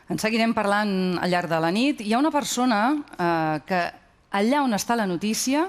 En seguirem parlant al llarg de la nit. Hi ha una persona que allà on està la notícia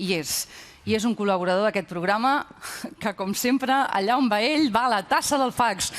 hi és. I és un col·laborador d'aquest programa que, com sempre, allà on va ell, va a la tassa del fax.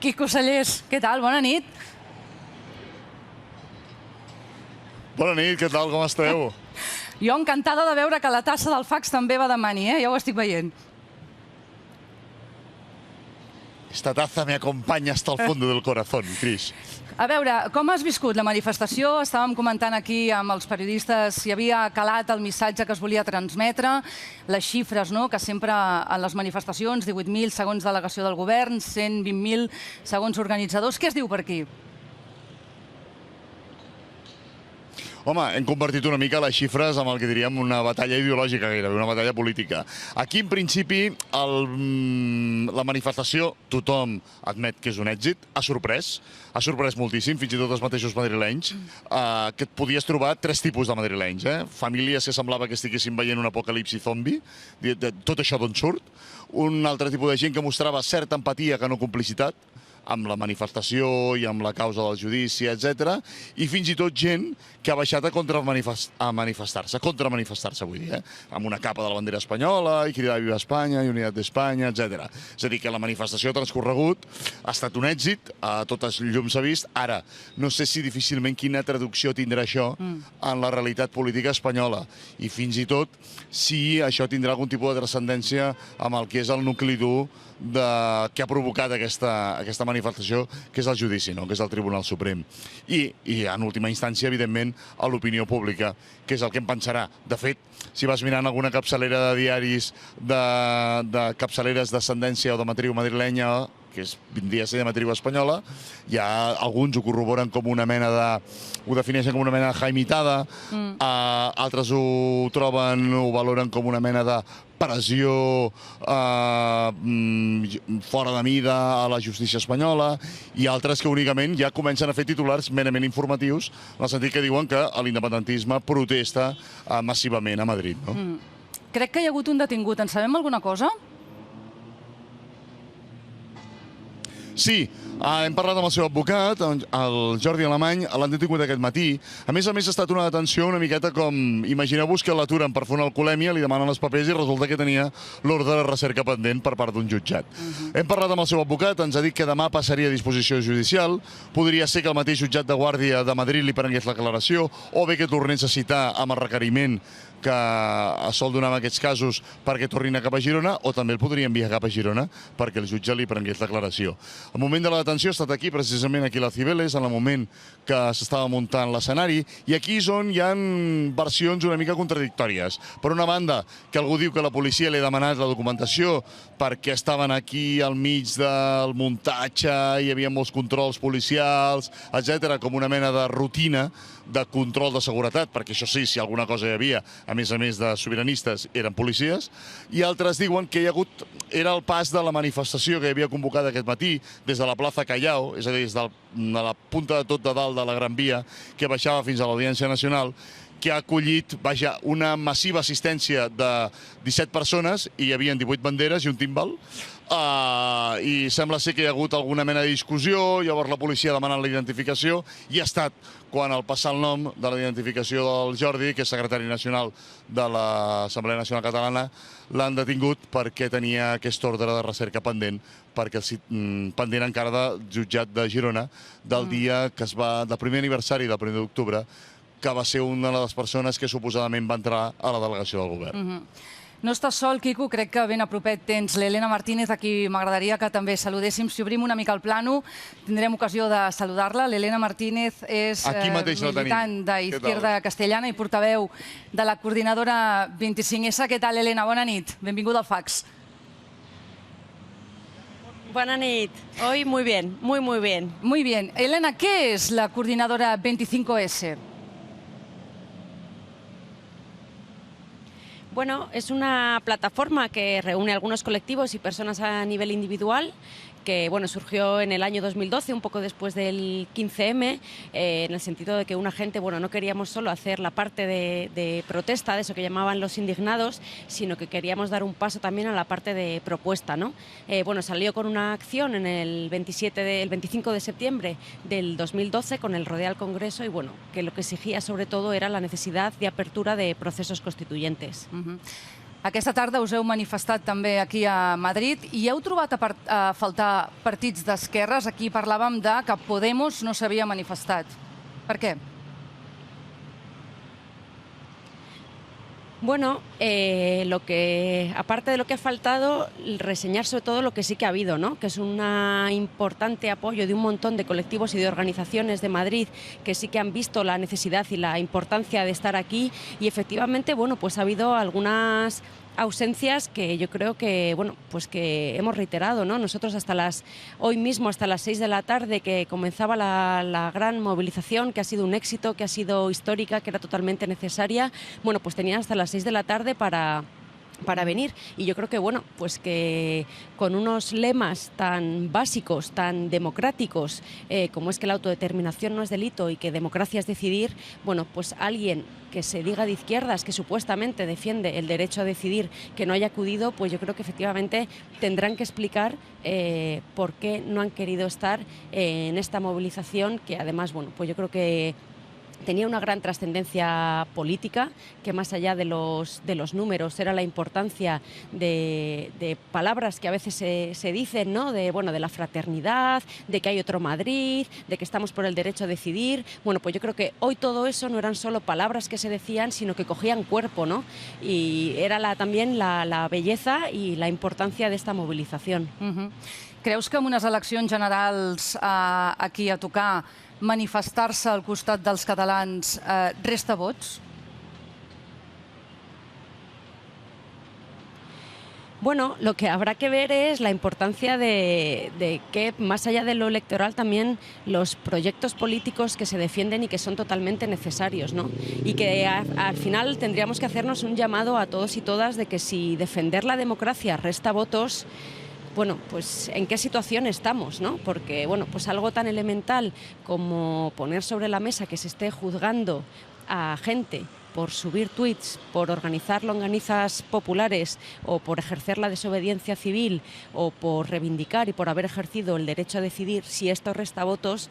Quico Cellers, què tal? Bona nit. Bona nit, què tal? Com esteu? Jo encantada de veure que la tassa del fax també va de mani, ja ho estic veient. Esta taza me acompaña hasta el fondo del corazón, Cris. A veure, com has viscut la manifestació? Estàvem comentant aquí amb els periodistes si havia calat el missatge que es volia transmetre, les xifres, no?, que sempre en les manifestacions, 18.000 segons delegació del govern, 120.000 segons organitzadors. Què es diu per aquí? Home, hem convertit una mica les xifres amb el que diríem una batalla ideològica gairebé, una batalla política. Aquí, en principi, la manifestació, tothom admet que és un èxit, ha sorprès moltíssim, fins i tot els mateixos madrilenys, que et podies trobar tres tipus de madrilenys. Famílies que semblava que estiguessin veient un apocalipsi zombi, tot això d'on surt. Un altre tipus de gent que mostrava certa empatia que no complicitat, amb la manifestació i amb la causa del judici, etc. I fins i tot gent que ha baixat a manifestar-se, vull dir, amb una capa de la bandera espanyola i cridar Viva Espanya i Unitat d'Espanya, etc. És a dir, que la manifestació ha transcorregut, ha estat un èxit, a totes llums s'ha vist. Ara, no sé si difícilment quina traducció tindrà això en la realitat política espanyola i fins i tot si això tindrà algun tipus de transcendència amb el que és el nucli dur que ha provocat aquesta manifestació, que és el judici, que és el Tribunal Suprem. I en última instància, evidentment, a l'opinió pública, que és el que em pensarà. De fet, si vas mirant alguna capçalera de diaris, de capçaleres d'ascendència o de matriu madrilenya, que vindria a ser de matriu espanyola, ja alguns ho corroboren com una mena de... ho defineixen com una mena de jaimitada, altres ho valoren com una mena de pressió fora de mida a la justícia espanyola, i altres que únicament ja comencen a fer titulars merament informatius, en el sentit que diuen que l'independentisme protesta massivament a Madrid. Crec que hi ha hagut un detingut. En sabem alguna cosa? Sí, hem parlat amb el seu advocat, el Jordi Alemany, l'han detingut aquest matí. A més, ha estat una detenció una miqueta com... Imagineu-vos que l'aturen per fer una alcoholèmia, li demanen els papers i resulta que tenia l'ordre de recerca pendent per part d'un jutjat. Hem parlat amb el seu advocat, ens ha dit que demà passaria a disposició judicial, podria ser que el mateix jutjat de Guàrdia de Madrid li prengués la declaració, o bé que tornés a citar amb el requeriment que es sol donar en aquests casos perquè tornin cap a Girona, o també el podria enviar cap a Girona perquè el jutge li prengués declaració. El moment de la detenció ha estat aquí, precisament aquí a la Cibeles, en el moment que s'estava muntant l'escenari, i aquí és on hi ha versions una mica contradictòries. Per una banda, que algú diu que la policia li ha demanat la documentació perquè estaven aquí al mig del muntatge, hi havia molts controls policials, etc., com una mena de rutina de control de seguretat, perquè això sí, si alguna cosa hi havia, a més de sobiranistes, eren policies, i altres diuen que era el pas de la manifestació que hi havia convocat aquest matí des de la plaça Callao, és a dir, des de la punta de tot de dalt de la Gran Via, que baixava fins a l'Audiència Nacional, que ha acollit una massiva assistència de 17 persones, i hi havia 18 banderes i un timbal, i sembla ser que hi ha hagut alguna mena de discussió, llavors la policia demanant la identificació, i ha estat quan al passar el nom de la identificació del Jordi, que és secretari nacional de l'Assemblea Nacional Catalana, l'han detingut perquè tenia aquest ordre de recerca pendent, pendent encara del jutjat de Girona, del dia que del primer aniversari del 1 d'octubre, que va ser una de les persones que suposadament va entrar a la delegació del govern. No estàs sol, Quico, crec que ben a propet tens l'Helena Martínez, a qui m'agradaria que també saludéssim. Si obrim una mica el plano, tindrem ocasió de saludar-la. L'Helena Martínez és militant d'Izquierda Castellana i portaveu de la coordinadora 25S. Què tal, Helena? Bona nit. Benvinguda al fax. Buena nit. Hoy muy bien, muy bien. Muy bien. Elena, ¿qué es la coordinadora 25S? Bueno, es una plataforma que reúne a algunos colectivos y personas a nivel individual que bueno, surgió en el año 2012, un poco después del 15M, en el sentido de que una gente, bueno, no queríamos solo hacer la parte de protesta, de eso que llamaban los indignados, sino que queríamos dar un paso también a la parte de propuesta, ¿no? Bueno, salió con una acción en el 25 de septiembre del 2012 con el Rodeo al Congreso y bueno, que lo que exigía sobre todo era la necesidad de apertura de procesos constituyentes. Aquesta tarda us heu manifestat també aquí a Madrid i heu trobat a faltar partits d'esquerres. Aquí parlàvem de que Podemos no s'havia manifestat. Per què? Bueno, aparte de lo que ha faltado, reseñar sobre todo lo que sí que ha habido, ¿no? Que es un importante apoyo de un montón de colectivos y de organizaciones de Madrid que sí que han visto la necesidad y la importancia de estar aquí y efectivamente, bueno, pues ha habido algunas ausencias que yo creo que, bueno, pues que hemos reiterado, ¿no? Nosotros hoy mismo hasta las 6 de la tarde que comenzaba la gran movilización, que ha sido un éxito, que ha sido histórica, que era totalmente necesaria, bueno, pues tenían hasta las 6 de la tarde para venir y yo creo que bueno, pues que con unos lemas tan básicos, tan democráticos como es que la autodeterminación no es delito y que democracia es decidir, bueno, pues alguien que se diga de izquierdas, que supuestamente defiende el derecho a decidir, que no haya acudido, pues yo creo que efectivamente tendrán que explicar por qué no han querido estar en esta movilización que además, bueno, pues yo creo que tenía una gran trascendencia política, que más allá de los números era la importancia de palabras que a veces se dicen, ¿no? De la fraternidad, de que hay otro Madrid, de que estamos por el derecho a decidir. Bueno, pues yo creo que hoy todo eso no eran solo palabras que se decían, sino que cogían cuerpo, ¿no? Y era también la belleza y la importancia de esta movilización. Creus que en unes eleccions generals aquí a tocar manifestar-se al costat dels catalans resta vots? Bueno, lo que habrá que ver es la importancia de que, más allá de lo electoral, también los proyectos políticos que se defienden y que son totalmente necesarios, ¿no? Y que al final tendríamos que hacernos un llamado a todos y todas de que si defender la democracia resta votos, bueno, pues en qué situación estamos, ¿no? Porque, bueno, pues algo tan elemental como poner sobre la mesa que se esté juzgando a gente por subir tweets, por organizar longanizas populares o por ejercer la desobediencia civil o por reivindicar y por haber ejercido el derecho a decidir si esto resta votos,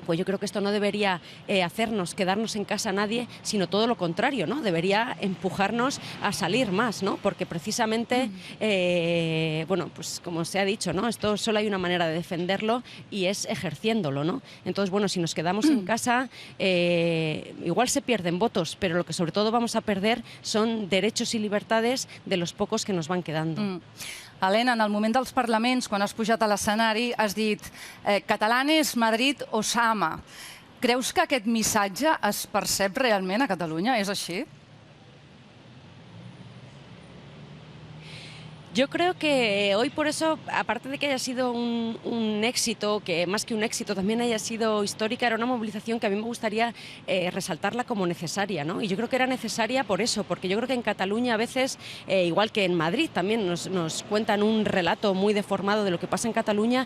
pues yo creo que esto no debería hacernos quedarnos en casa a nadie, sino todo lo contrario, ¿no? Debería empujarnos a salir más, ¿no? Porque precisamente, bueno, pues como se ha dicho, ¿no? Esto solo hay una manera de defenderlo y es ejerciéndolo, ¿no? Entonces, bueno, si nos quedamos en casa, igual se pierden votos, pero lo que sobre todo vamos a perder son derechos y libertades de los pocos que nos van quedando. Helena, en el moment dels parlaments, quan has pujat a l'escenari, has dit catalanes, Madrid o Sama. Creus que aquest missatge es percep realment a Catalunya? És així? Yo creo que hoy por eso, aparte de que haya sido un éxito, que más que un éxito también haya sido histórica, era una movilización que a mí me gustaría resaltarla como necesaria, ¿no? Y yo creo que era necesaria por eso, porque yo creo que en Cataluña a veces, igual que en Madrid también nos cuentan un relato muy deformado de lo que pasa en Cataluña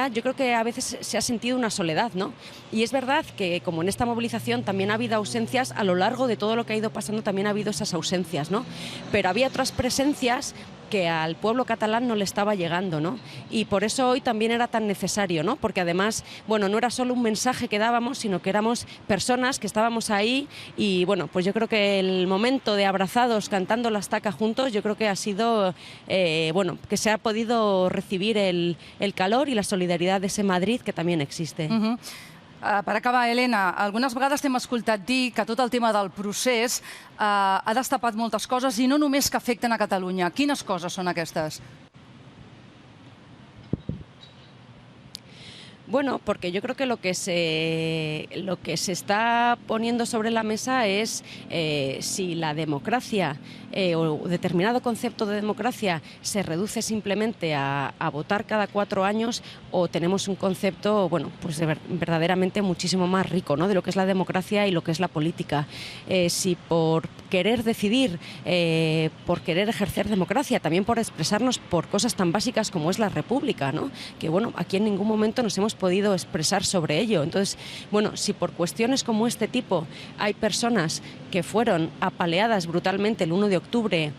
yo creo que a veces se ha sentido una soledad, ¿no? Y es verdad que como en esta movilización también ha habido ausencias, a lo largo de todo lo que ha ido pasando también ha habido esas ausencias, ¿no? Pero había otras presencias que al pueblo catalán no le estaba llegando, ¿no? Y por eso hoy también era tan necesario, ¿no? Porque además, bueno, no era solo un mensaje que dábamos, sino que éramos personas que estábamos ahí y, bueno, pues yo creo que el momento de abrazados cantando la estaca juntos, yo creo que ha sido, bueno, que se ha podido recibir el calor y la solidaridad de ese Madrid que también existe. Per acabar, Helena, algunes vegades t'hem escoltat dir que tot el tema del procés ha destapat moltes coses i no només que afecten a Catalunya. Quines coses són aquestes? Bueno, porque yo creo que lo que se está poniendo sobre la mesa es si la democracia o determinado concepto de democracia se reduce simplemente a votar cada 4 años o tenemos un concepto, bueno, pues verdaderamente muchísimo más rico, ¿no? De lo que es la democracia y lo que es la política. Si porque querer decidir, por querer ejercer democracia, también por expresarnos por cosas tan básicas como es la República, ¿no? Que bueno, aquí en ningún momento nos hemos podido expresar sobre ello. Entonces, bueno, si por cuestiones como este tipo hay personas que fueron apaleadas brutalmente el 1 de octubre,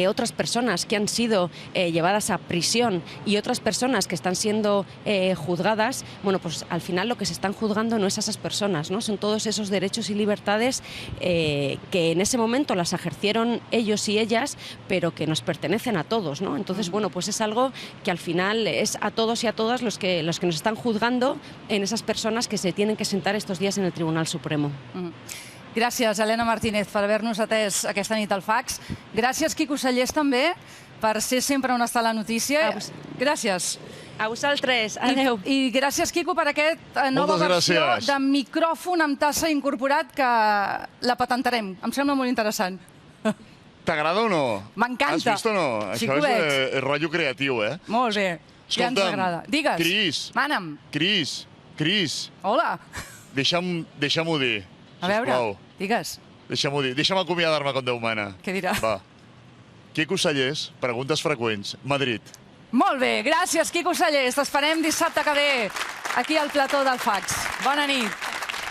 otras personas que han sido llevadas a prisión y otras personas que están siendo juzgadas, bueno, pues al final lo que se están juzgando no es a esas personas, ¿no? Son todos esos derechos y libertades que en ese momento las ejercieron ellos y ellas, pero que nos pertenecen a todos, ¿no? Entonces, bueno, pues es algo que al final es a todos y a todas los que nos están juzgando en esas personas que se tienen que sentar estos días en el Tribunal Supremo. Gràcies, Elena Martínez, per haver-nos atès aquesta nit al fax. Gràcies, Quico Sallés, també, per ser sempre on està la notícia. Gràcies. A vosaltres, adeu. I gràcies, Quico, per aquesta nova versió de micròfon amb tassa incorporat que la patentarem. Em sembla molt interessant. T'agrada o no? M'encanta. Has vist o no? Això és rotllo creatiu, eh? Molt bé, ja ens agrada. Digues. Cris. Mana'm. Cris. Hola. Deixa'm-ho dir. A veure, digues. Deixa'm-ho dir. Deixa'm acomiadar-me com Déu mana. Què dirà? Va. Quico Sallés, preguntes freqüents. Madrid. Molt bé, gràcies, Quico Sallés. T'esperem dissabte que ve aquí al plató del fax. Bona nit.